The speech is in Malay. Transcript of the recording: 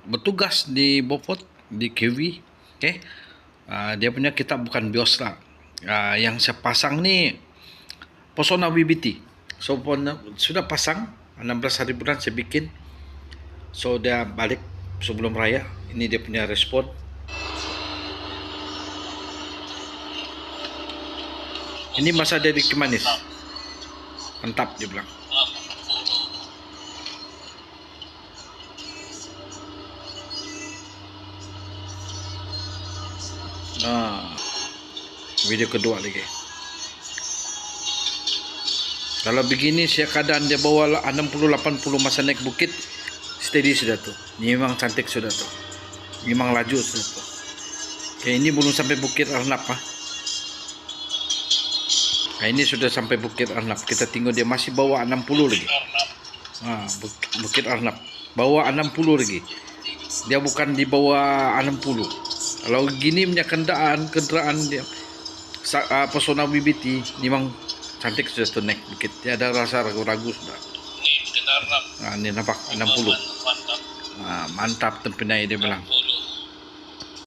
bertugas di Beaufort di KV. Okay. Dia punya kitab bukan bios lah. Yang saya pasang ni Pesona BBT. So sudah pasang 16 hari bulan saya bikin. So dia balik sebelum raya. Ini dia punya respon. Ini masa dia di Kimanis. Mantap dia bilang. Video kedua lagi. Kalau begini saya keadaan dia bawa 60-80 masa naik bukit, steady sudah tuh. Ini memang cantik sudah tuh. Memang laju sudah tuh. Oke, ini belum sampai Bukit Arnab ini sudah sampai Bukit Arnab. Kita tengok dia masih bawa 60 lagi. Bukit Arnab bawa 60 lagi. Dia bukan di bawah 60. Kalau gini punya kendaraan dia Pesona BBT memang cantik sudah tuh naik bukit. Dia ada rasa ragu-ragu sudah. Ini Bukit Arnab. Ini nampak 60. Mantap tempatnya dia bilang.